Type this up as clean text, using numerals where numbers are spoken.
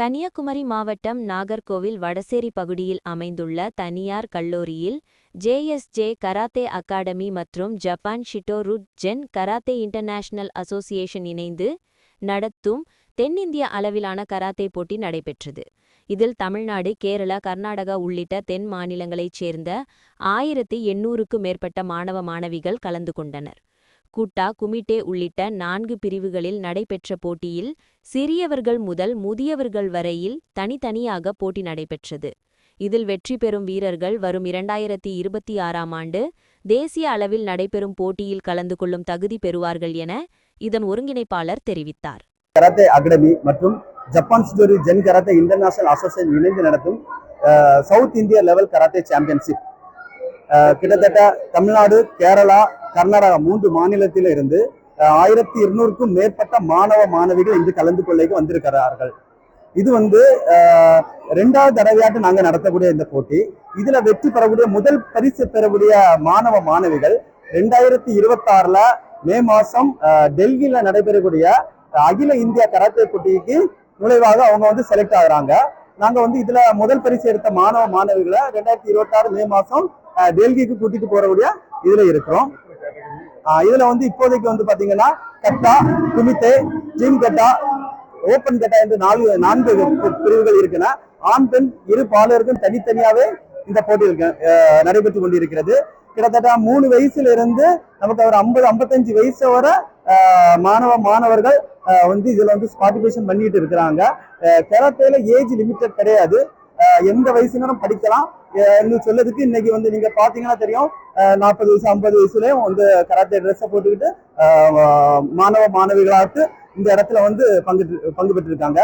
கன்னியாகுமரி மாவட்டம் நாகர்கோவில் வடசேரி பகுதியில் அமைந்துள்ள தனியார் கல்லூரியில் ஜேஎஸ்ஜே கராத்தே அகாடமி மற்றும் Japan Shitoryu zen karate international association இணைந்து நடத்தும் தென்னிந்திய அளவிலான கராத்தே போட்டி நடைபெற்றது. இதில் தமிழ்நாடு, கேரளா, கர்நாடகா உள்ளிட்ட தென் மாநிலங்களைச் சேர்ந்த 1800க்கும் மேற்பட்ட மாணவ மாணவிகள் கலந்து கொண்டனர். கூட்டா, குமிட்டே உள்ளிட்ட 4 பிரிவுகளில் நடைபெற்ற போட்டியில் சிறியவர்கள் முதல் முதியவர்கள் வரையில் தனித்தனியாக போட்டி நடைபெற்றது. இதில் வெற்றி பெறும் வீரர்கள் வரும் 2026ஆம் ஆண்டு தேசிய அளவில் நடைபெறும் போட்டியில் கலந்து கொள்ளும் தகுதி பெறுவார்கள் என இதன் ஒருங்கிணைப்பாளர் தெரிவித்தார். கராத்தே அகாடமி மற்றும் Japan Shitoryu zen karate international association இணைந்து நடத்தும் south India level karate championship கிட்டத்தட்ட தமிழ்நாடு, கேரளா, கர்நாடகா 3 மாநிலத்தில் இருந்து 1200க்கும் மேற்பட்ட மாணவ மாணவிகள் இன்று கலந்து கொள்ள வந்திருக்கிறார்கள். இது 2வது தடவையாட்டு நாங்கள் நடத்தக்கூடிய இந்த போட்டி. இதுல வெற்றி பெறக்கூடிய முதல் பரிசு பெறக்கூடிய மாணவ மாணவிகள் 2026 மே மாசம் டெல்லியில நடைபெறக்கூடிய அகில இந்திய கராத்தே போட்டிக்கு நுழைவாக அவங்க செலக்ட் ஆகுறாங்க. நாங்க இதுல முதல் பரிசு எடுத்த மாணவ மாணவிகளை 2026 மே மாசம் டெல்லிக்கு கூட்டிட்டு போறக்கூடிய இதுல இருக்கிறோம். இதுல இப்போதைக்கு பாத்தீங்கன்னா கட்டா, குமித்தே, டீம் கட்டா, ஓபன் கட்டா என்று 4 பிரிவுகள் இருக்குன்னா ஆண் பெண் இரு பாலருக்கும் தனித்தனியாவே இந்த போட்டி நடைபெற்று கொண்டிருக்கிறது. கிட்டத்தட்ட 3 வயசுல இருந்து நமக்கு ஒரு 50-55 வயசு வரை மாணவர்கள் இதுல பார்ட்டிசிபேஷன் பண்ணிட்டு இருக்கிறாங்க. கராத்தேல ஏஜ் லிமிட்டட் கிடையாது, எந்த வயசுனாலும் படிக்கலாம். சொல்லதுக்கு இன்னைக்கு நீங்க பாத்தீங்கன்னா தெரியும், 40 வயசு 50 வயசுலயும் கராத்தே ட்ரெஸ்ஸை போட்டுக்கிட்டு மாணவ மாணவிகளாட்டு இந்த இடத்துல பங்கு பெற்றிருக்காங்க.